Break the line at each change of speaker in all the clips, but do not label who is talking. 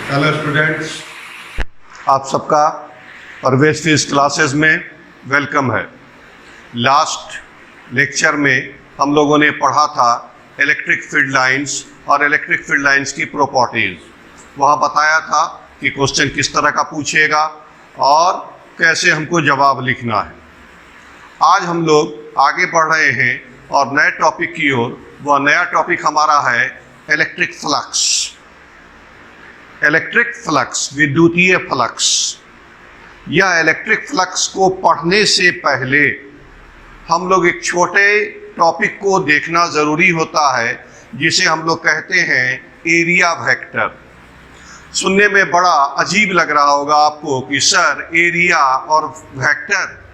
Hello students, आप सबका Parvez physics classes में वेलकम है। लास्ट लेक्चर में हम लोगों ने पढ़ा था इलेक्ट्रिक फील्ड लाइंस और इलेक्ट्रिक फील्ड लाइंस की प्रॉपर्टीज। वहाँ बताया था कि क्वेश्चन किस तरह का पूछेगा और कैसे हमको जवाब लिखना है। आज हम लोग आगे बढ़ रहे हैं और नए टॉपिक की ओर। वह नया टॉपिक हमारा है इलेक्ट्रिक फ्लक्स। इलेक्ट्रिक फ्लक्स, विद्युतीय फ्लक्स। यह इलेक्ट्रिक फ्लक्स को पढ़ने से पहले हम लोग एक छोटे टॉपिक को देखना ज़रूरी होता है, जिसे हम लोग कहते हैं एरिया वेक्टर। सुनने में बड़ा अजीब लग रहा होगा आपको कि सर एरिया और वेक्टर।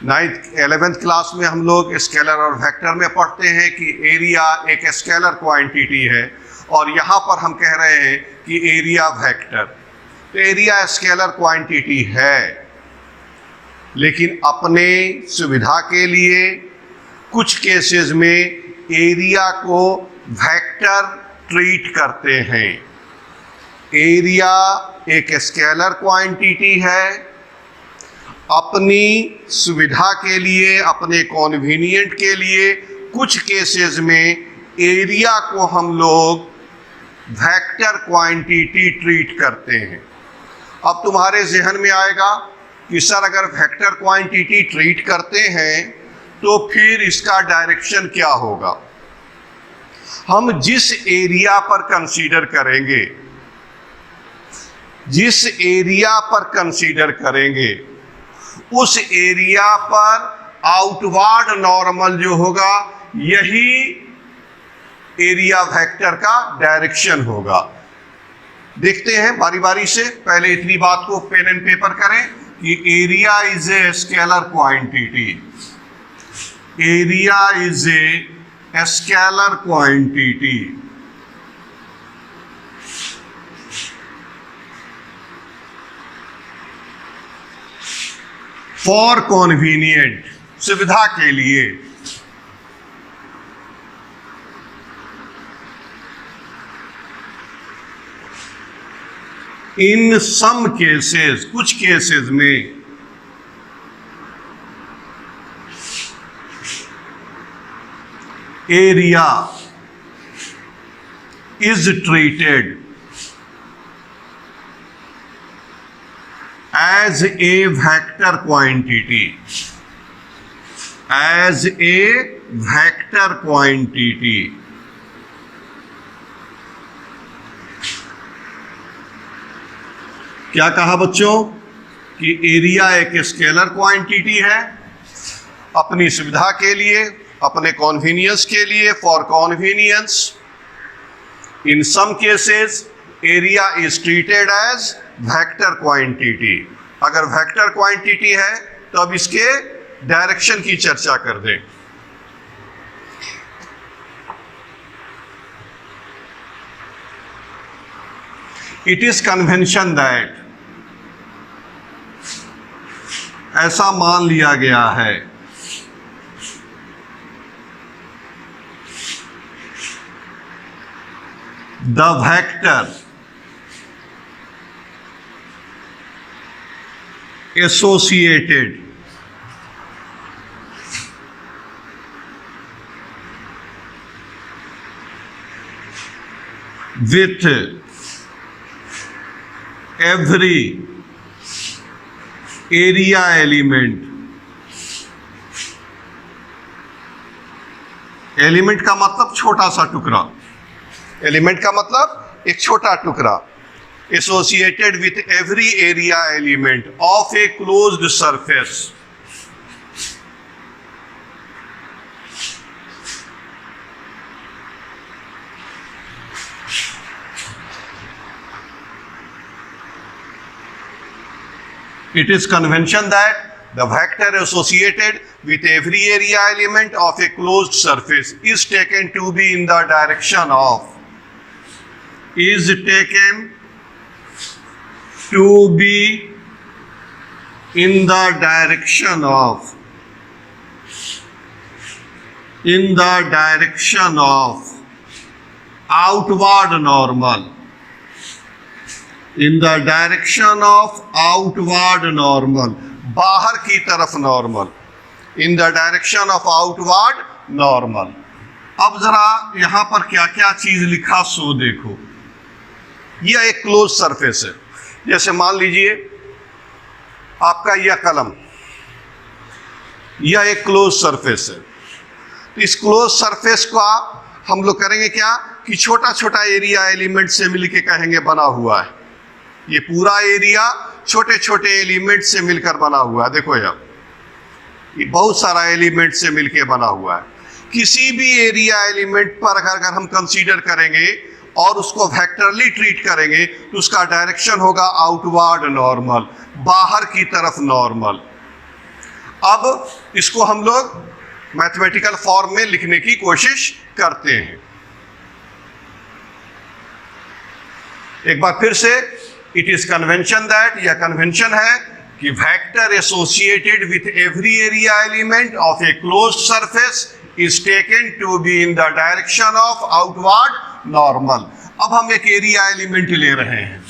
11th क्लास में हम लोग स्केलर और वेक्टर में पढ़ते हैं कि एरिया एक स्केलर क्वांटिटी है और यहाँ पर हम कह रहे हैं कि एरिया वेक्टर। तो एरिया स्केलर क्वांटिटी है, लेकिन अपने सुविधा के लिए कुछ केसेस में एरिया को वेक्टर ट्रीट करते हैं। एरिया एक स्केलर क्वांटिटी है। अपनी सुविधा के लिए, अपने कॉन्वीनियंट के लिए कुछ केसेस में एरिया को हम लोग वेक्टर क्वांटिटी ट्रीट करते हैं। अब तुम्हारे जहन में आएगा कि सर अगर वेक्टर क्वांटिटी ट्रीट करते हैं तो फिर इसका डायरेक्शन क्या होगा। हम जिस एरिया पर कंसीडर करेंगे, जिस एरिया पर कंसीडर करेंगे, उस एरिया पर आउटवर्ड नॉर्मल जो होगा, यही एरिया वेक्टर का डायरेक्शन होगा। देखते हैं बारी बारी से। पहले इतनी बात को पेन एंड पेपर करें कि area is a scalar quantity. Area is a scalar quantity. For convenient, सुविधा के लिए। इन सम केसेस, कुछ केसेस में area is treated as a vector quantity, as a vector quantity। क्या कहा बच्चों कि एरिया एक स्केलर क्वांटिटी है। अपनी सुविधा के लिए, अपने कॉन्वीनियंस के लिए, for convenience. In some cases area is treated as vector quantity. अगर वेक्टर क्वांटिटी है तो अब इसके डायरेक्शन की चर्चा कर दें। इट इज कन्वेंशन दैट, ऐसा मान लिया गया है, the vector associated with every area element। Element का मतलब छोटा सा टुकड़ा। एलिमेंट का मतलब एक छोटा टुकड़ा। associated with every area element of a closed surface। It is convention that the vector associated with every area element of a closed surface is taken to be in the direction of, is taken to be in the direction of, in the direction of outward normal। In the direction of outward normal, बाहर की तरफ normal, in the direction of outward normal. अब जरा यहां पर क्या क्या चीज लिखा सो देखो। यह एक क्लोज सरफेस है। जैसे मान लीजिए आपका यह कलम, यह एक क्लोज सरफेस है। तो इस क्लोज सरफेस का हम लोग करेंगे क्या कि छोटा छोटा एरिया एलिमेंट से मिलके कहेंगे बना हुआ है। ये पूरा एरिया छोटे छोटे एलिमेंट से मिलकर बना हुआ है। देखो यार, ये बहुत सारा एलिमेंट से मिलके बना हुआ है। किसी भी एरिया एलिमेंट पर अगर हम कंसीडर करेंगे और उसको वेक्टरली ट्रीट करेंगे तो उसका डायरेक्शन होगा आउटवर्ड नॉर्मल, बाहर की तरफ नॉर्मल। अब इसको हम लोग मैथमेटिकल फॉर्म में लिखने की कोशिश करते हैं। एक बार फिर से, इट इज कन्वेंशन दैट, यह कन्वेंशन है कि vector associated with every area element of a closed surface is taken to be in the direction of outward normal. अब हम एक एरिया एलिमेंट ले रहे हैं।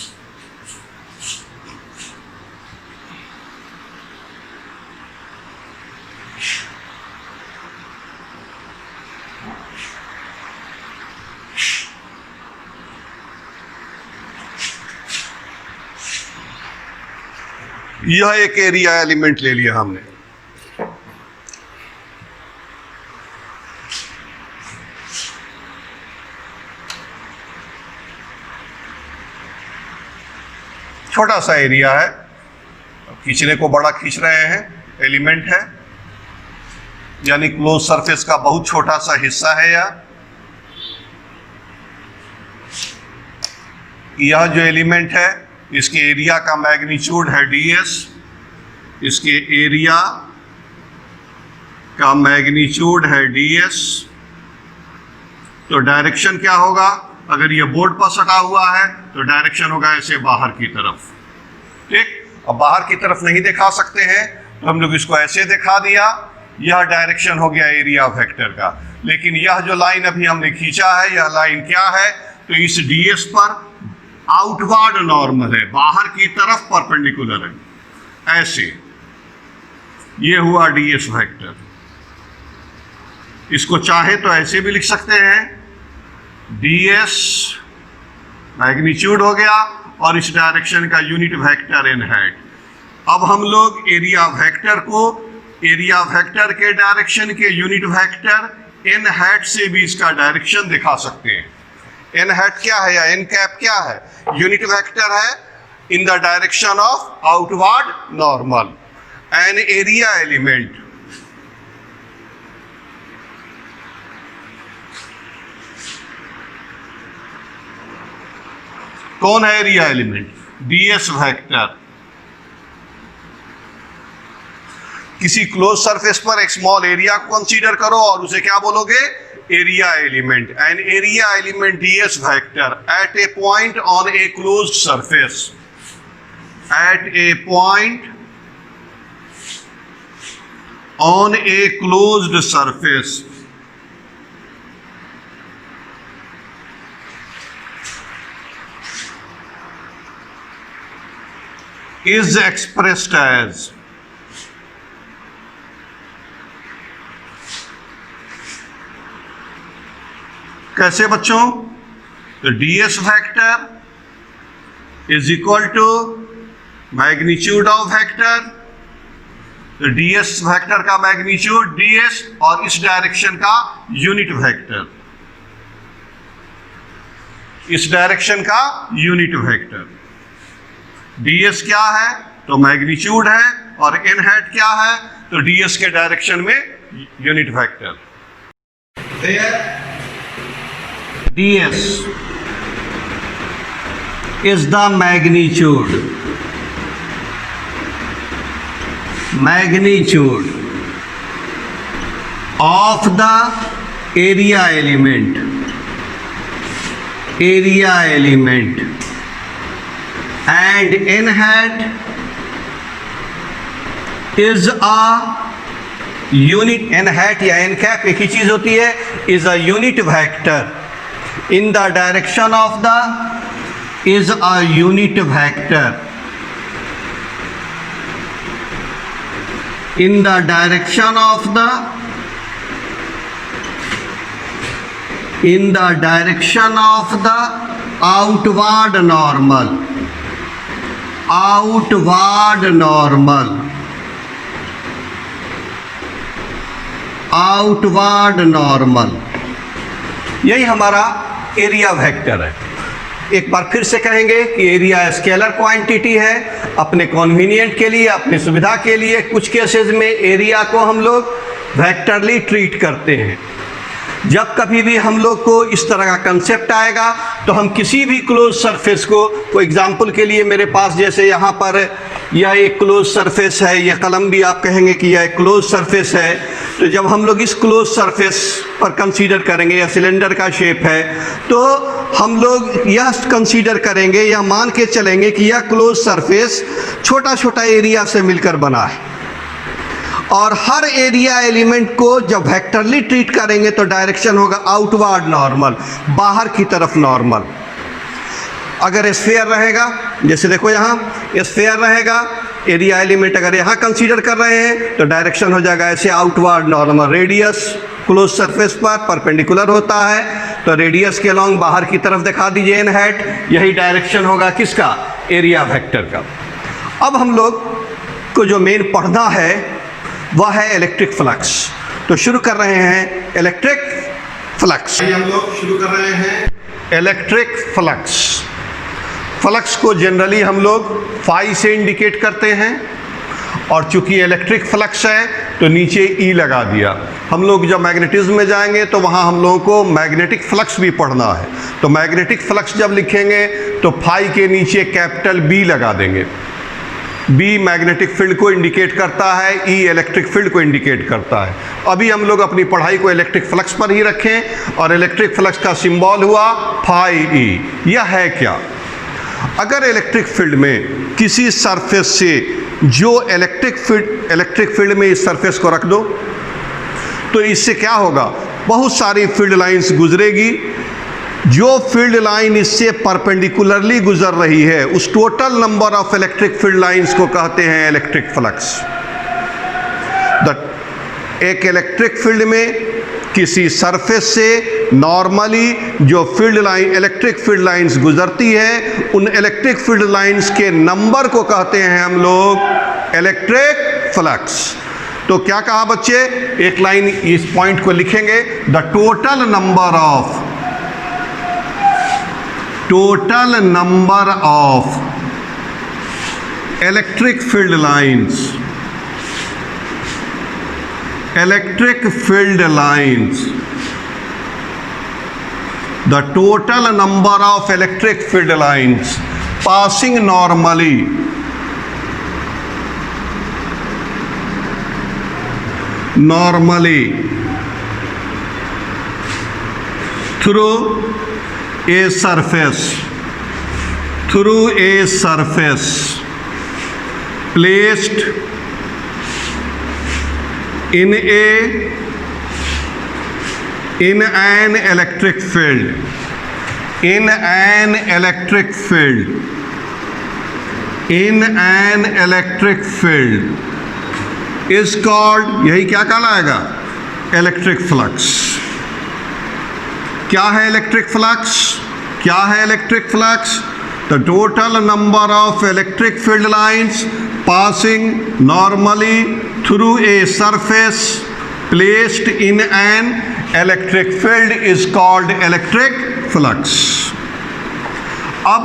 यह एक एरिया एलिमेंट ले लिया हमने। छोटा सा एरिया है, खींचने को बड़ा खींच रहे हैं, एलिमेंट है, यानी क्लोज सरफेस का बहुत छोटा सा हिस्सा है। यह जो एलिमेंट है इसके एरिया का मैग्नीट्यूड है ds, इसके एरिया का मैग्नीट्यूड है ds। तो डायरेक्शन क्या होगा? अगर ये बोर्ड पर सटा हुआ है तो डायरेक्शन होगा ऐसे बाहर की तरफ। ठीक, अब बाहर की तरफ नहीं दिखा सकते हैं तो हम लोग इसको ऐसे दिखा दिया। यह डायरेक्शन हो गया एरिया वेक्टर का। लेकिन यह जो लाइन अभी हमने खींचा है, यह लाइन क्या है? तो इस ds पर आउटवर्ड नॉर्मल है, बाहर की तरफ परपेंडिकुलर है, ऐसे। ये हुआ ds वेक्टर। इसको चाहे तो ऐसे भी लिख सकते हैं, ds मैग्नीट्यूड हो गया और इस डायरेक्शन का यूनिट वेक्टर एन हैट। अब हम लोग एरिया वेक्टर को एरिया वेक्टर के डायरेक्शन के यूनिट वेक्टर एन हैट से भी इसका डायरेक्शन दिखा सकते हैं। एन हैट क्या है या एन कैप क्या है? यूनिट वेक्टर है इन the direction of outward normal. N area element कौन है? Area element ds vector. किसी क्लोज सरफेस पर एक स्मॉल एरिया को कंसीडर करो और उसे क्या बोलोगे? Area element. An area element ds vector at a point on a closed surface, at a point on a closed surface is expressed as कैसे बच्चों? तो ds vector is equal to magnitude of vector. तो ds vector का magnitude ds और इस direction का unit vector, इस direction का यूनिट वेक्टर। ds क्या है? तो मैग्नीट्यूड है, और n हैट क्या है? तो ds के डायरेक्शन में unit vector. ds is the magnitude of the area element and n hat is a unit, n hat या n cap एक ही चीज होती है, is a unit vector in the direction of the is a unit vector in the direction of the outward normal. यही हमारा area vector है। एक बार फिर से कहेंगे कि एरिया स्केलर क्वांटिटी है। अपने कन्वीनियंट के लिए, अपनी सुविधा के लिए कुछ केसेस में एरिया को हम लोग वेक्टरली ट्रीट करते हैं। जब कभी भी हम लोग को इस तरह का कंसेप्ट आएगा तो हम किसी भी क्लोज सरफेस को एग्जांपल के लिए मेरे पास जैसे यहाँ पर यह एक क्लोज सरफेस है, यह कलम भी आप कहेंगे कि यह एक क्लोज सरफेस है। तो जब हम लोग इस क्लोज सरफेस पर कंसीडर करेंगे, या सिलेंडर का शेप है, तो हम लोग यह कंसीडर करेंगे या मान के चलेंगे कि यह क्लोज सरफेस छोटा छोटा एरिया से मिलकर बना है, और हर एरिया एलिमेंट को जब वेक्टरली ट्रीट करेंगे तो डायरेक्शन होगा आउटवर्ड नॉर्मल, बाहर की तरफ नॉर्मल। अगर स्फीयर रहेगा, जैसे देखो यहाँ स्फीयर रहेगा, एरिया एलिमेंट अगर यहाँ कंसीडर कर रहे हैं तो डायरेक्शन हो जाएगा ऐसे outward normal. Radius close surface पर परपेंडिकुलर होता है तो रेडियस के अलॉन्ग बाहर की तरफ दिखा दीजिए एन हैट, यही डायरेक्शन होगा किसका, एरिया वेक्टर का। अब हम लोग को जो मेन पढ़ना है वह है इलेक्ट्रिक फ्लक्स। तो शुरू कर रहे हैं इलेक्ट्रिक फ्लक्स। हम लोग शुरू कर रहे हैं इलेक्ट्रिक फ्लक्स। फ्लक्स को जनरली हम लोग फाई से इंडिकेट करते हैं, और चूंकि इलेक्ट्रिक फ्लक्स है तो नीचे ई लगा दिया। हम लोग जब मैग्नेटिज्म में जाएंगे तो वहाँ हम लोगों को मैग्नेटिक फ्लक्स भी पढ़ना है, तो मैग्नेटिक फ्लक्स जब लिखेंगे तो फाई के नीचे कैपिटल बी लगा देंगे। बी मैग्नेटिक फील्ड को इंडिकेट करता है, ई इलेक्ट्रिक फील्ड को इंडिकेट करता है। अभी हम लोग अपनी पढ़ाई को इलेक्ट्रिक फ्लक्स पर ही रखें, और इलेक्ट्रिक फ्लक्स का सिंबल हुआ फाई ई। यह है क्या, अगर इलेक्ट्रिक फील्ड में किसी सरफेस से जो इलेक्ट्रिक फील्ड में इस सरफेस को रख दो तो इससे क्या होगा, बहुत सारी फील्ड लाइंस गुजरेगी। जो फील्ड लाइन इससे परपेंडिकुलरली गुजर रही है उस total number of electric field lines को कहते हैं इलेक्ट्रिक फ्लक्स। एक इलेक्ट्रिक फील्ड में किसी सरफेस से नॉर्मली जो इलेक्ट्रिक फील्ड लाइंस गुजरती है, उन इलेक्ट्रिक फील्ड लाइंस के नंबर को कहते हैं हम लोग इलेक्ट्रिक फ्लक्स। तो क्या कहा बच्चे, एक लाइन इस पॉइंट को लिखेंगे, the total number of electric field lines, the total number of electric field lines passing normally through a surface placed in an electric field is called, यही क्या कहलाएगा, इलेक्ट्रिक फ्लक्स। क्या है electric flux? The total number of electric field lines passing normally through a surface placed in an electric field is called electric flux। अब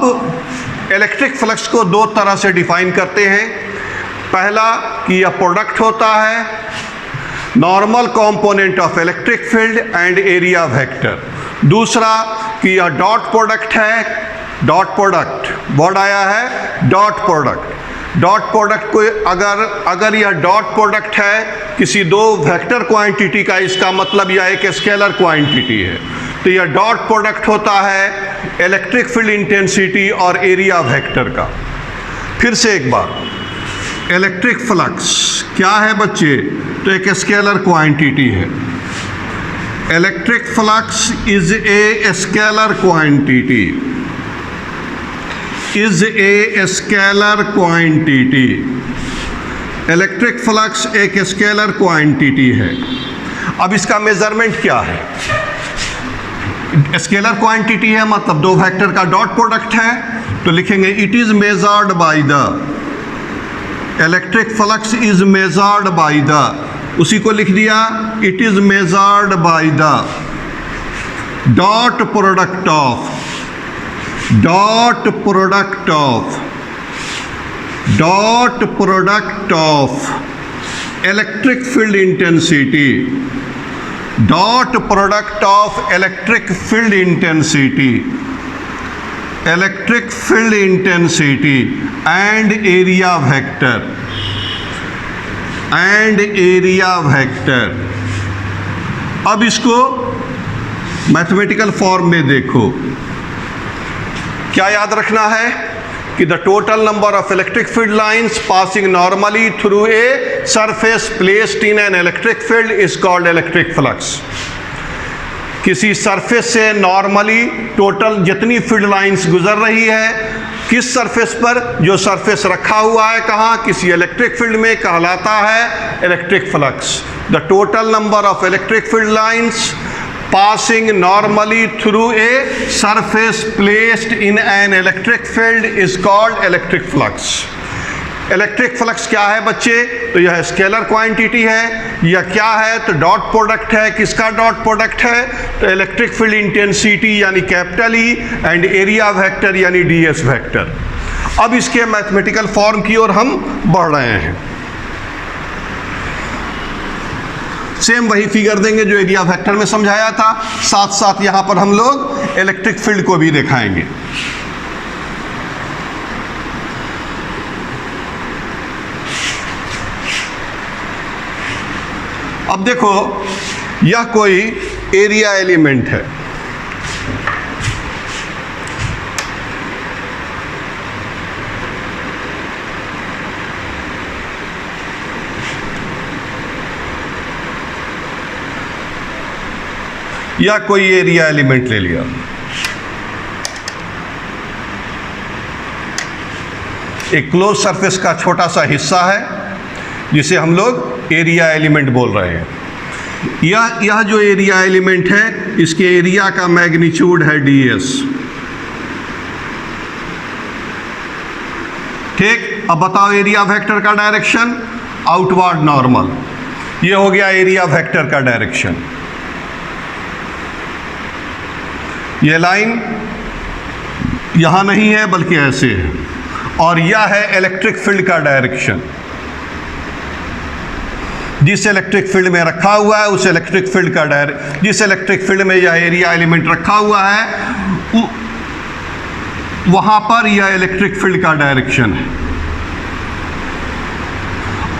electric flux को दो तरह से डिफाइन करते हैं। पहला कि यह प्रोडक्ट होता है normal component of electric field and area vector. दूसरा कि यह डॉट प्रोडक्ट है। डॉट प्रोडक्ट वर्ड आया है, डॉट प्रोडक्ट को अगर यह डॉट प्रोडक्ट है किसी दो वेक्टर क्वांटिटी का, इसका मतलब यह एक स्केलर क्वांटिटी है, तो यह डॉट प्रोडक्ट होता है इलेक्ट्रिक फील्ड इंटेंसिटी और एरिया वेक्टर का। फिर से एक बार, इलेक्ट्रिक फ्लक्स क्या है बच्चे, तो एक स्केलर क्वांटिटी है। Electric flux is a scalar quantity. Is a scalar quantity. Electric flux एक स्केलर क्वांटिटी है। अब इसका मेजरमेंट क्या है? स्केलर क्वांटिटी है मतलब दो वेक्टर का डॉट प्रोडक्ट है, तो लिखेंगे it is measured by the, electric flux is measured by the, उसी को लिख दिया, it is measured by the dot product of, dot product of, dot product of electric field intensity, dot product of electric field intensity, electric field intensity and area vector, and area vector. अब इसको mathematical form में देखो, क्या याद रखना है कि the total number of electric field lines passing normally through a surface placed in an electric field is called electric flux. किसी सरफेस से नॉर्मली टोटल जितनी फील्ड लाइंस गुजर रही है, किस सरफेस पर, जो सरफेस रखा हुआ है कहाँ, किसी इलेक्ट्रिक फील्ड में, कहलाता है electric flux. The total number of electric field lines passing normally through a surface placed in an electric field is called electric flux. Electric flux क्या है बच्चे? तो यह स्केलर क्वांटिटी है। यह क्या है? तो डॉट प्रोडक्ट है। किसका डॉट प्रोडक्ट है? तो इलेक्ट्रिक फील्ड इंटेंसिटी यानी capital E and area vector यानी डीएस वेक्टर। अब इसके मैथमेटिकल फॉर्म की ओर हम बढ़ रहे हैं। सेम वही फिगर देंगे जो एरिया वेक्टर में समझाया था, साथ साथ यहां पर हम लोग इलेक्ट्रिक फील्ड को भी दिखाएंगे। अब देखो, यह कोई एरिया एलिमेंट है। या कोई एरिया एलिमेंट ले लिया, एक क्लोज सरफेस का छोटा सा हिस्सा है जिसे हम लोग एरिया एलिमेंट बोल रहे हैं। यह जो एरिया एलिमेंट है, इसके एरिया का मैग्नीट्यूड है ds। ठीक, अब बताओ एरिया वेक्टर का डायरेक्शन आउटवर्ड नॉर्मल। यह हो गया एरिया वेक्टर का डायरेक्शन। ये लाइन यहां नहीं है बल्कि ऐसे है, और यह है इलेक्ट्रिक फील्ड का डायरेक्शन। जिस इलेक्ट्रिक फील्ड में रखा हुआ है उस इलेक्ट्रिक फील्ड का जिस इलेक्ट्रिक फील्ड में यह एरिया एलिमेंट रखा हुआ है वहां पर यह इलेक्ट्रिक फील्ड का डायरेक्शन है,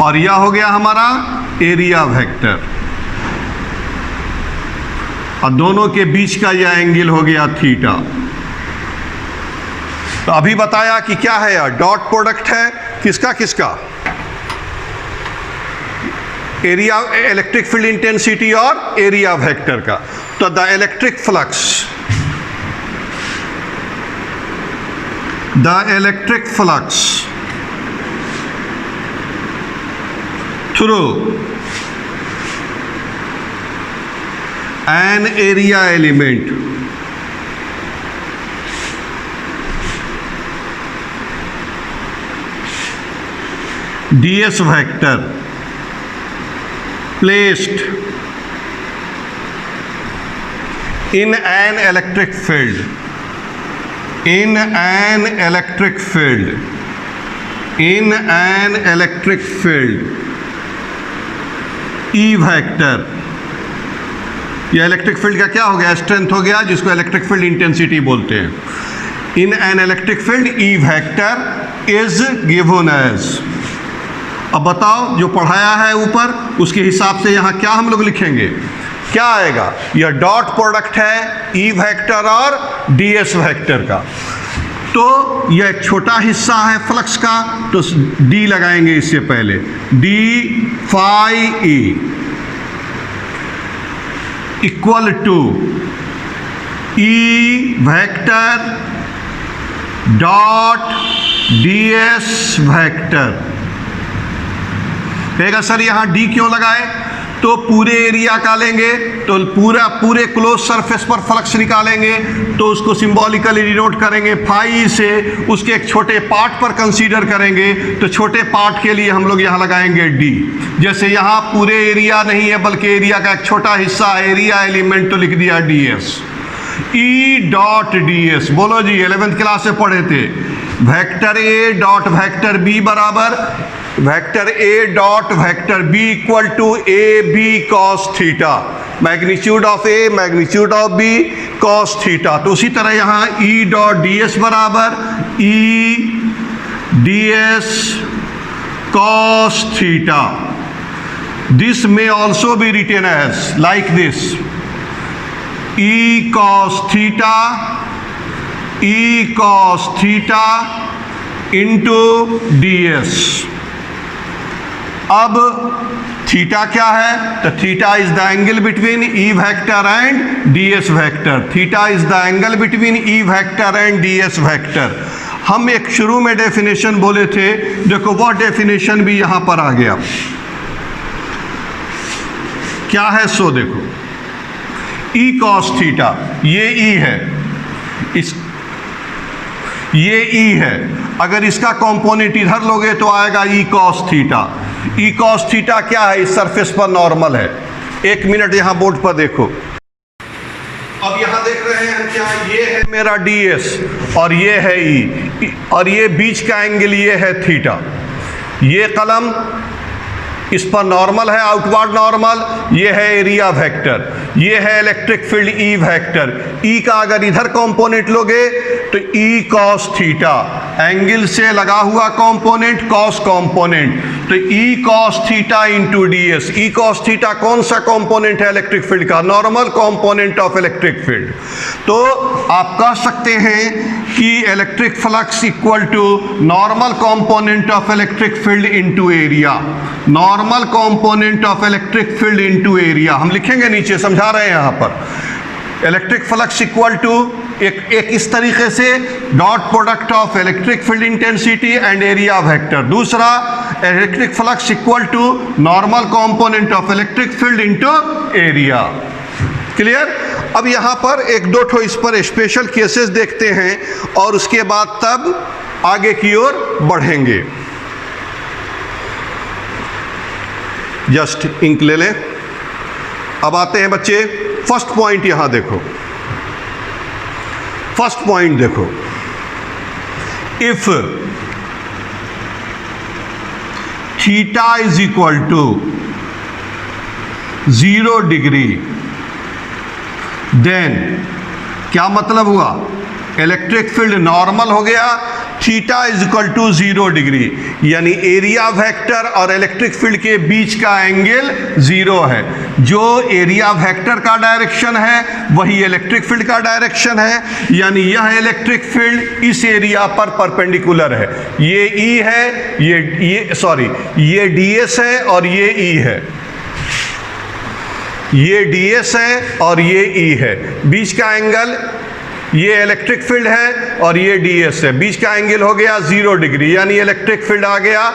और यह हो गया हमारा एरिया वेक्टर। और दोनों के बीच का यह एंगल हो गया थीटा। तो अभी बताया कि क्या है, यह डॉट प्रोडक्ट है किसका किसका, एरिया इलेक्ट्रिक फील्ड इंटेंसिटी और एरिया वेक्टर का। तो the electric flux, the electric flux through an area element ds vector placed in an electric field, in an electric field, in an electric field, E vector। यह electric field का क्या हो गया, strength हो गया, जिसको इलेक्ट्रिक फील्ड इंटेंसिटी बोलते हैं। In an electric field E vector is given as. अब बताओ, जो पढ़ाया है ऊपर उसके हिसाब से यहाँ क्या हम लोग लिखेंगे, क्या आएगा? यह डॉट प्रोडक्ट है ई वेक्टर और डीएस वेक्टर का। तो यह एक छोटा हिस्सा है फ्लक्स का, तो डी लगाएंगे इससे पहले, D phi E equal to E vector dot ds vector. कहेगा सर यहाँ d क्यों लगाए? तो पूरे एरिया का लेंगे तो पूरे क्लोज सरफेस पर फ्लक्स निकालेंगे तो उसको सिंबॉलिकली डिनोट करेंगे फाई से, उसके एक छोटे पार्ट पर कंसीडर करेंगे तो छोटे पार्ट के लिए हम लोग यहाँ लगाएंगे d। जैसे यहाँ पूरे एरिया नहीं है बल्कि एरिया का एक छोटा हिस्सा एरिया एलिमेंट, तो लिख दिया ds। E डॉट ds, बोलो जी 11th क्लास से पढ़े थे। Vector a dot vector b बराबर vector a dot vector b equal to A B cos theta, magnitude of a magnitude of b cos theta. तो उसी तरह यहाँ E डॉट ds बराबर E ds cos theta. This may also be written as like this, E cos theta into ds। अब theta क्या है? तो theta is the angle between E vector and ds vector. Theta is the angle between E vector and ds vector. हम एक शुरू में definition बोले थे, देखो वह डेफिनेशन भी यहां पर आ गया। क्या है? सो देखो E cos थीटा, ये E है, ये E है। अगर इसका कंपोनेंट इधर लोगे तो आएगा E cos theta. E cos theta क्या है? इस सरफेस पर नॉर्मल है। एक मिनट यहाँ बोर्ड पर देखो। अब यहाँ देख रहे हैं हम क्या? ये है मेरा ds और ये है E, और ये बीच का एंगल ये है थीटा। ये कलम इस पर नॉर्मल है, आउटवर्ड नॉर्मल। ये है एरिया वेक्टर, ये है electric field E vector. E का अगर इधर कंपोनेंट लोगे तो E cos थीटा, एंगल से लगा हुआ कंपोनेंट cos कंपोनेंट, तो E cos theta into ds। E cos theta कौन सा कंपोनेंट है इलेक्ट्रिक फील्ड का? Normal component of electric field. तो आप कह सकते हैं कि electric flux equal to normal component of electric field into area. Normal component of electric field into area हम लिखेंगे नीचे, समझा रहे हैं यहाँ पर। इलेक्ट्रिक फ्लक्स इक्वल टू एक इस तरीके से dot product of electric field intensity and area vector. दूसरा electric flux equal to normal component of electric field into area. Clear? अब यहाँ पर एक दो ठो इस पर स्पेशल केसेस देखते हैं और उसके बाद तब आगे की ओर बढ़ेंगे। जस्ट इंक ले लें। अब आते हैं बच्चे फर्स्ट पॉइंट, यहां देखो फर्स्ट पॉइंट देखो। If theta is equal to 0 degree, then क्या मतलब हुआ? इलेक्ट्रिक फील्ड नॉर्मल हो गया, theta is equal to 0 degree, यानी एरिया वेक्टर और इलेक्ट्रिक फील्ड के बीच का एंगल 0 है। जो एरिया वेक्टर का डायरेक्शन है वही इलेक्ट्रिक फील्ड का डायरेक्शन है, यानी यह इलेक्ट्रिक फील्ड इस एरिया पर परपेंडिकुलर है। ये E है, ये ds है और ये E है। ये ds है और ये E है। बीच का एंगल, ये इलेक्ट्रिक फील्ड है और ये ds है। बीच का एंगल हो गया 0 डिग्री, यानी इलेक्ट्रिक फील्ड आ गया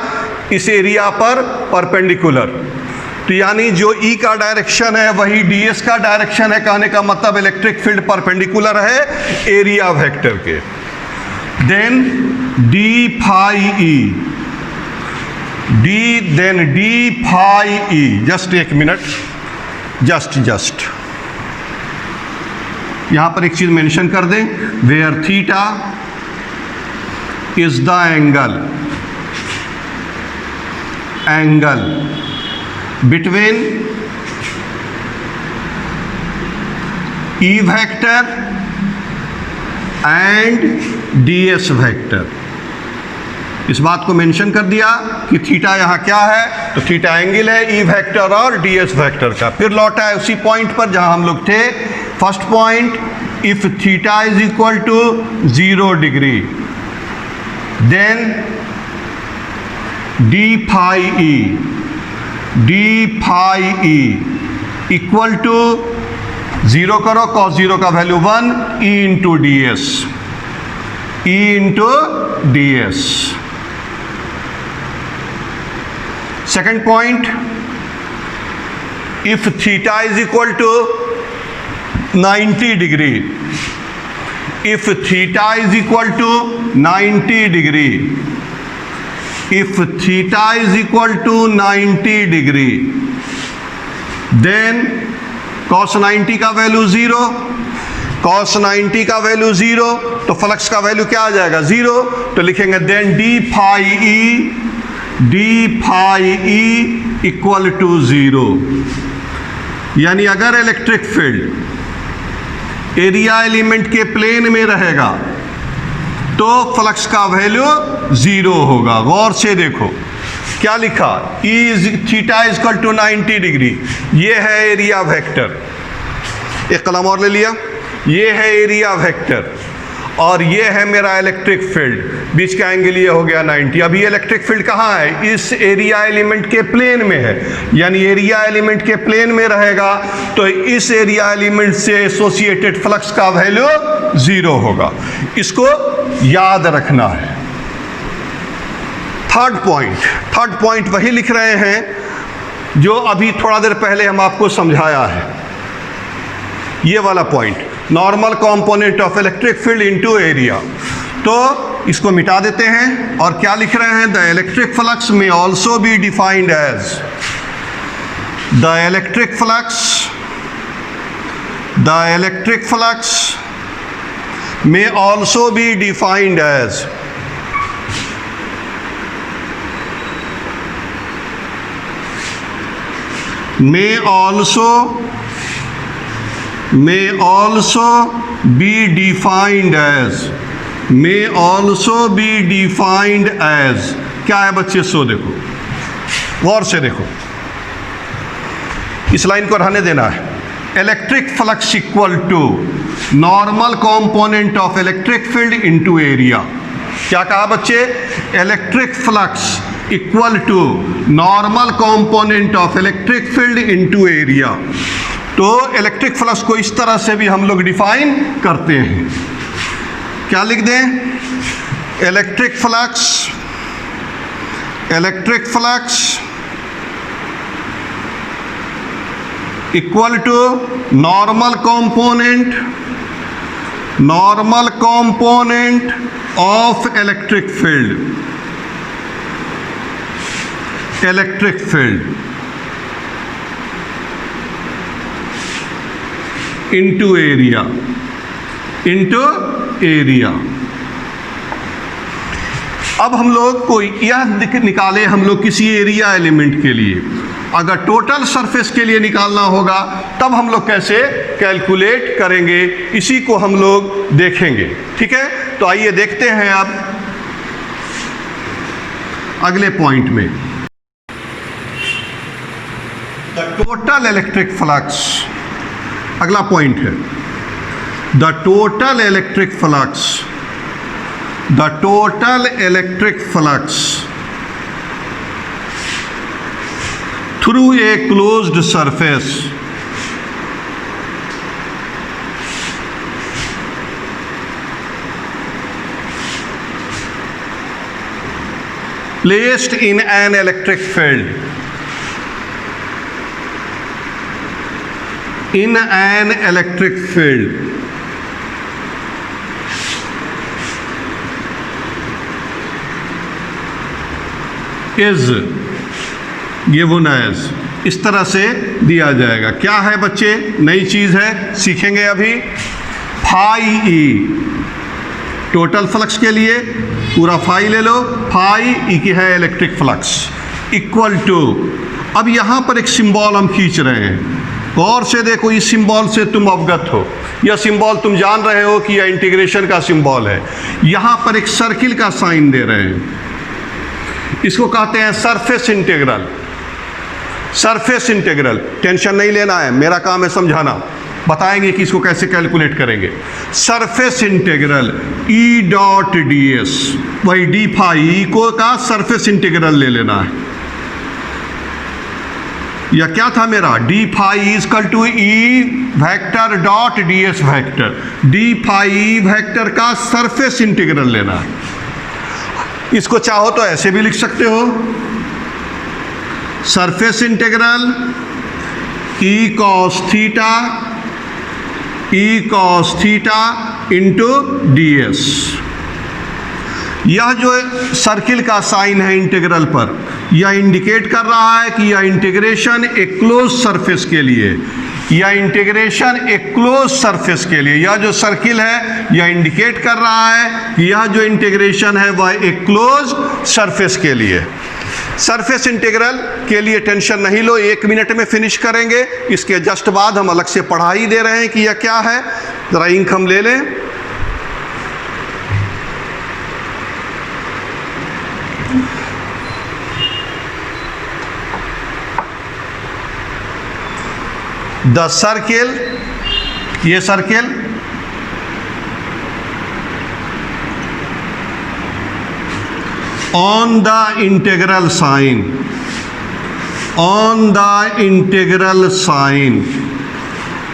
इस एरिया पर परपेंडिकुलर। तो यानी जो E का डायरेक्शन है वही ds का डायरेक्शन है। कहने का मतलब इलेक्ट्रिक फील्ड परपेंडिकुलर है एरिया वेक्टर के। Then d phi E, d phi E। Just एक मिनट, जस्ट यहां पर एक चीज मेंशन कर दें, where theta is the angle between E vector and ds vector. इस बात को मेंशन कर दिया कि थीटा यहाँ क्या है, तो थीटा एंगल है E वेक्टर और ds वेक्टर का। फिर लौटा है उसी पॉइंट पर जहां हम लोग थे। First point, if theta is equal to 0 degree, then d phi E equal to 0 करो, cos 0 का value 1 E into ds। E into ds. Second point, if theta is equal to 90 degree, if theta is equal to 90 degree, if theta is equal to 90 degree, then cos 90 का value 0, cos 90 का value 0, तो flux का value क्या आ जाएगा 0, तो लिखेंगे then d phi e equal to 0। यानी अगर इलेक्ट्रिक फील्ड एरिया एलिमेंट के प्लेन में रहेगा तो फ्लक्स का वैल्यू 0 होगा। गौर से देखो क्या लिखा, theta is equal to 90 degree, ये है एरिया वेक्टर, एक कलम और ले लिया, ये है एरिया वेक्टर और ये है मेरा इलेक्ट्रिक फील्ड, बीच का एंगल ये हो गया 90। अभी इलेक्ट्रिक फील्ड कहाँ है, इस एरिया एलिमेंट के प्लेन में है, यानी एरिया एलिमेंट के प्लेन में रहेगा तो इस एरिया एलिमेंट से एसोसिएटेड फ्लक्स का वैल्यू 0 होगा। इसको याद रखना है। थर्ड पॉइंट वही लिख रहे हैं जो अभी थोड़ा देर पहले हम आपको समझाया है, ये वाला point, normal component of electric field into area. तो इसको मिटा देते हैं और क्या लिख रहे हैं, the electric flux may also be defined as, the electric flux may also be defined as, may also be defined as, may also be defined as, क्या है बच्चे, सो देखो, गौर से देखो, इस लाइन को रहने देना है। Electric flux equal to normal component of electric field into area. क्या कहा बच्चे, electric flux equal to normal component of electric field into area. तो इलेक्ट्रिक फ्लक्स को इस तरह से भी हम लोग डिफाइन करते हैं, क्या लिख दें, electric flux equal to normal component of electric field into area. अब हम लोग को यह निकाले, हम लोग किसी एरिया एलिमेंट के लिए, अगर टोटल सरफेस के लिए निकालना होगा तब हम लोग कैसे कैलकुलेट करेंगे, इसी को हम लोग देखेंगे। ठीक है, तो आइए देखते हैं अब अगले पॉइंट में। द टोटल इलेक्ट्रिक फ्लक्स, अगला पॉइंट है, the total electric flux through a closed surface placed in an electric field, in an electric field is given as, इस तरह से दिया जाएगा। क्या है बच्चे, नई चीज़ है, सीखेंगे अभी। फाई ई, टोटल फ्लक्स के लिए पूरा फाई ले लो, फाई ई की है इलेक्ट्रिक फ्लक्स, इक्वल टू, अब यहाँ पर एक सिंबल हम खींच रहे हैं, गौर से देखो, इस सिंबल से तुम अवगत हो, यह सिंबल तुम जान रहे हो कि यह इंटीग्रेशन का सिंबल है। यहाँ पर एक सर्किल का साइन दे रहे हैं, इसको कहते हैं सरफेस इंटीग्रल। टेंशन नहीं लेना है, मेरा काम है समझाना, बताएंगे कि इसको कैसे कैलकुलेट करेंगे। Surface integral E dot d S, वही डी फाई ई को का सरफेस इंटीग्रल ले लेना है। या क्या था मेरा, d phi is equal to E vector dot d s vector. D phi E vector का सरफेस इंटीग्रल लेना है। इसको चाहो तो ऐसे भी लिख सकते हो, surface integral E cos theta into D S. यह जो सर्किल का साइन है इंटीग्रल पर, यह इंडिकेट कर रहा है कि यह इंटीग्रेशन एक क्लोज सरफेस के लिए, यह इंटीग्रेशन एक क्लोज सरफेस के लिए, यह जो सर्किल है यह इंडिकेट कर रहा है कि यह जो इंटीग्रेशन है वह एक क्लोज सरफेस के लिए। सरफेस इंटीग्रल के लिए टेंशन नहीं लो, 1 मिनट में फिनिश करेंगे। इसके जस्ट बाद हम अलग से पढ़ाई दे रहे हैं कि यह क्या है। जरा इंक हम ले लें। द सर्किल, ये circle on the integral sign, on the integral sign,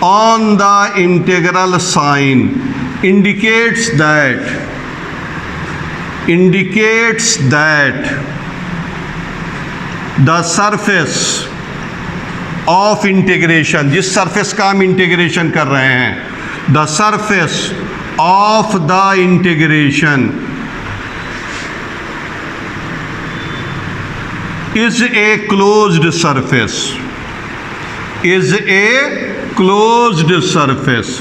on the integral sign indicates that the surface of integration, जिस सरफेस का हम इंटीग्रेशन कर रहे हैं, the surface of the integration is a closed surface, is a closed surface।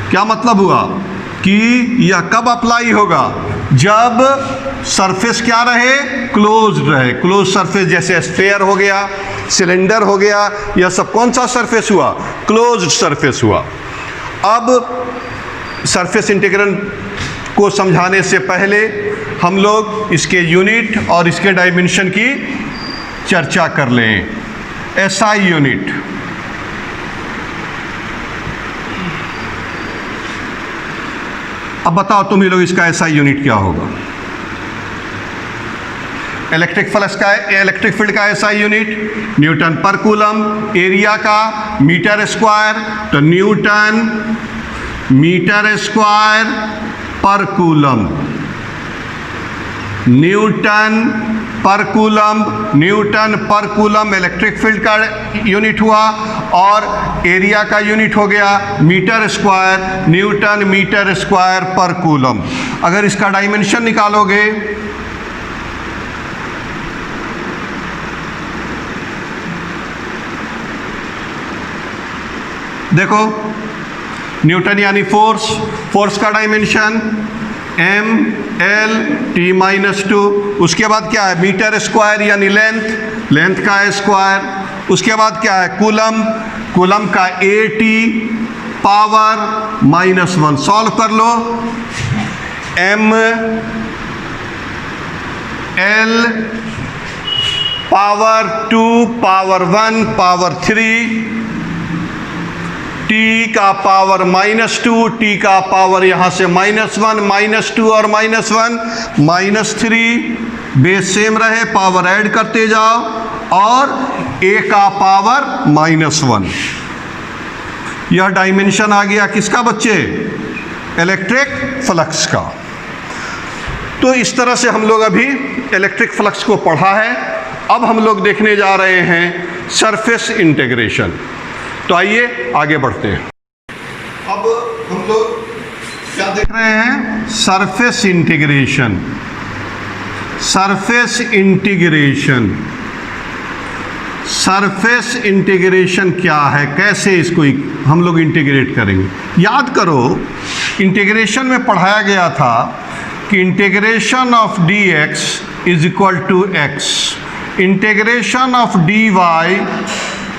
क्या मतलब हुआ कि यह कब अप्लाई होगा, जब सरफेस क्या रहे, क्लोज्ड रहे। क्लोज सरफेस जैसे स्फीयर हो गया, सिलेंडर हो गया, यह सब कौन सा सरफेस हुआ, क्लोज्ड सरफेस हुआ। अब सरफेस इंटीग्रल को समझाने से पहले हम लोग इसके यूनिट और इसके डायमेंशन की चर्चा कर लें। एसआई यूनिट, अब बताओ तुम ही लोग इसका एसआई यूनिट क्या होगा। इलेक्ट्रिक फील्ड का एसआई यूनिट न्यूटन पर कूलम, एरिया का मीटर स्क्वायर, तो न्यूटन मीटर स्क्वायर पर कूलम, न्यूटन पर कूलम इलेक्ट्रिक फील्ड का यूनिट हुआ, और एरिया का यूनिट हो गया metre square, newton metre square पर कूलम। अगर इसका डायमेंशन निकालोगे, देखो न्यूटन यानी फोर्स का dimension M L T minus 2। उसके बाद क्या है, मीटर स्क्वायर यानी लेंथ का स्क्वायर। उसके बाद क्या है, कूलम का ए टी पावर -1। सॉल्व कर लो, M L power 2 power 1 power 3, T का पावर -2, टी का पावर यहाँ से -1 -2 और -1 -3, बेस सेम रहे, पावर ऐड करते जाओ, और ए का पावर -1। यह डायमेंशन आ गया किसका बच्चे, इलेक्ट्रिक फ्लक्स का। तो इस तरह से हम लोग अभी इलेक्ट्रिक फ्लक्स को पढ़ा है। अब हम लोग देखने जा रहे हैं सरफेस इंटीग्रेशन। तो आइए आगे बढ़ते हैं। अब हम लोग क्या देख रहे हैं, सरफेस इंटीग्रेशन। सरफेस इंटीग्रेशन क्या है, कैसे इसको हम लोग इंटीग्रेट करेंगे। याद करो, इंटीग्रेशन में पढ़ाया गया था कि integration of d x is equal to x, integration of d y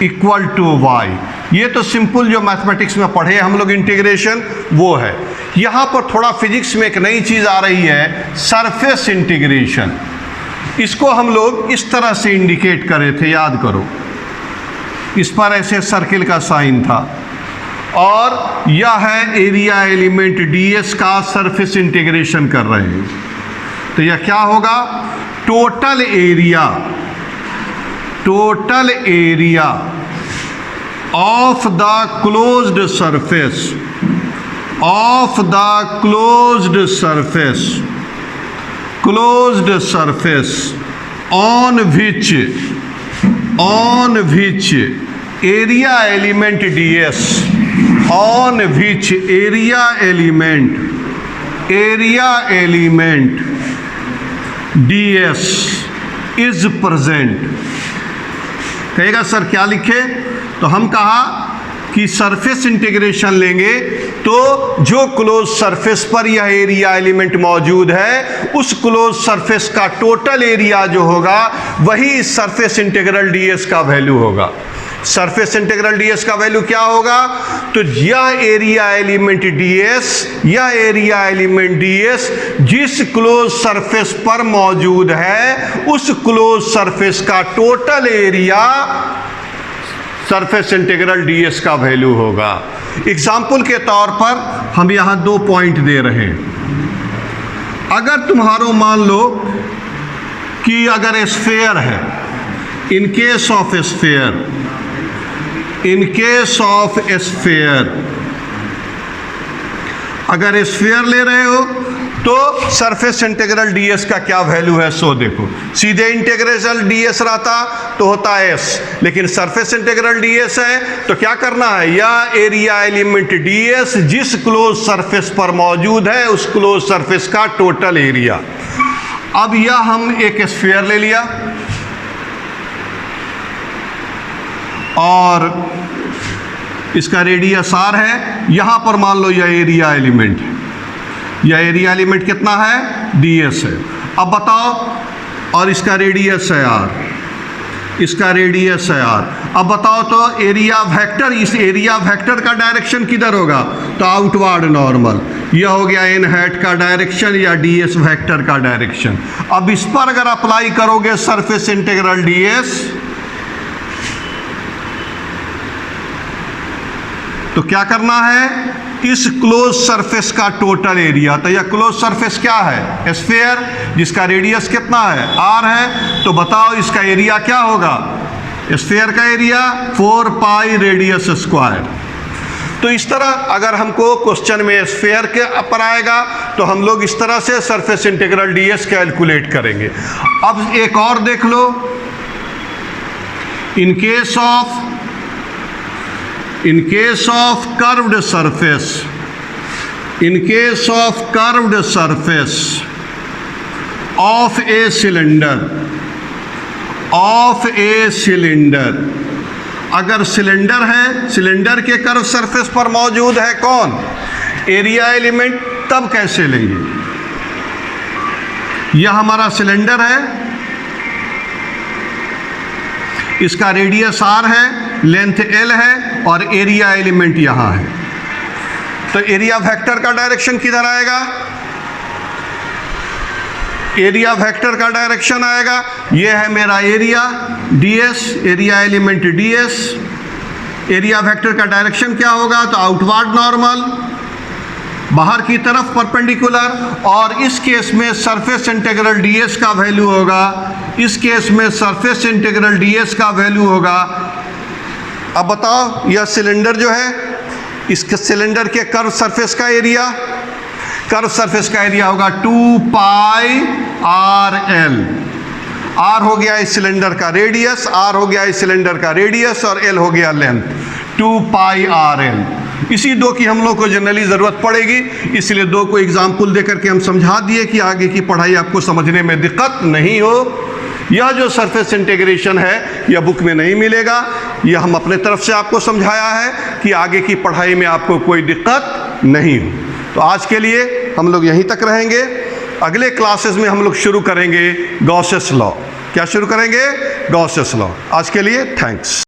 equal to y. ये तो सिंपल जो मैथमेटिक्स में पढ़े हम लोग इंटीग्रेशन, वो है। यहाँ पर थोड़ा फिजिक्स में एक नई चीज़ आ रही है, सरफेस इंटीग्रेशन। इसको हम लोग इस तरह से इंडिकेट करे थे, याद करो। इस पर ऐसे सर्किल का साइन था, और यह है एरिया एलिमेंट ds का सरफेस इंटीग्रेशन कर रहे हैं। तो यह क्या होगा, total total area of the closed surface on which area element ds is present। कहेगा सर क्या लिखे? तो हम कहा कि सरफेस इंटीग्रेशन लेंगे तो जो क्लोज सरफेस पर यह एरिया एलिमेंट मौजूद है उस क्लोज सरफेस का टोटल एरिया जो होगा वही इस सरफेस इंटीग्रल डीएस का वैल्यू होगा। सरफेस इंटीग्रल डीएस का वैल्यू क्या होगा? तो यह एरिया एलिमेंट डीएस जिस क्लोज सरफेस पर मौजूद है उस क्लोज सरफेस का total area surface integral DS का वैल्यू होगा। एग्जाम्पल के तौर पर हम यहां 2 पॉइंट दे रहे हैं। अगर तुम्हारो मान लो कि अगर स्फीयर है, इन केस ऑफ स्फीयर अगर स्फीयर ले रहे हो तो सरफेस इंटीग्रल डीएस का क्या वैल्यू है सो देखो। सीधे इंटीग्रल डीएस रहता तो होता एस, लेकिन सरफेस इंटीग्रल डीएस है तो क्या करना है? या एरिया एलिमेंट डीएस जिस क्लोज सरफेस पर मौजूद है उस क्लोज सरफेस का टोटल एरिया। अब यह हम एक स्फीयर ले लिया और इसका रेडियस आर है, यहां पर मान लो यह एरिया एलिमेंट है। यह एरिया एलिमेंट कितना है? डीएस है। अब बताओ, और इसका रेडियस है आर, अब बताओ तो एरिया वेक्टर, इस एरिया वेक्टर का डायरेक्शन किधर होगा? तो आउटवर्ड नॉर्मल। यह हो गया एन हैट का डायरेक्शन या डीएस वेक्टर का डायरेक्शन। अब इस पर अगर अप्लाई करोगे सरफेस इंटीग्रल डीएस तो क्या करना है? इस क्लोज सरफेस का टोटल एरिया। तो यह क्लोज सरफेस क्या है? स्फीयर, जिसका रेडियस कितना है? आर है। तो बताओ इसका एरिया क्या होगा? स्फीयर का एरिया 4 पाई रेडियस स्क्वायर। तो इस तरह अगर हमको क्वेश्चन में स्फीयर के पर आएगा तो हम लोग इस तरह से सरफेस इंटीग्रल डीएस कैलकुलेट करेंगे। अब एक और देख लो, इन case of curved surface of a cylinder, अगर सिलेंडर है, सिलेंडर के कर्व सरफेस पर मौजूद है कौन? Area element. तब कैसे लेंगे? यह हमारा सिलेंडर है, इसका रेडियस आर है, लेंथ एल है और एरिया एलिमेंट यहां है। तो एरिया वेक्टर का डायरेक्शन किधर आएगा? एरिया वेक्टर का डायरेक्शन आएगा, यह है मेरा area DS, area element DS. Area vector का डायरेक्शन क्या होगा? तो आउटवर्ड नॉर्मल, बाहर की तरफ परपेंडिकुलर। और इस केस में सरफेस इंटीग्रल डीएस का वैल्यू होगा, इस केस में सरफेस इंटीग्रल डीएस का वैल्यू होगा। अब बताओ, यह सिलेंडर जो है, इस सिलेंडर के कर्व सरफेस का एरिया होगा 2 पाई आर एल। आर हो गया इस सिलेंडर का रेडियस, और एल हो गया लेंथ, 2 पाई आर एल। इसी 2 की हम लोग को जनरली ज़रूरत पड़ेगी, इसलिए 2 को एग्जाम्पल दे करके हम समझा दिए कि आगे की पढ़ाई आपको समझने में दिक्कत नहीं हो। यह जो सरफेस इंटीग्रेशन है यह बुक में नहीं मिलेगा, यह हम अपने तरफ से आपको समझाया है कि आगे की पढ़ाई में आपको कोई दिक्कत नहीं हो। तो आज के लिए हम लोग यहीं तक रहेंगे। अगले क्लासेस में हम लोग शुरू करेंगे गॉसेस लॉ। क्या शुरू करेंगे? Gauss's law. आज के लिए थैंक्स।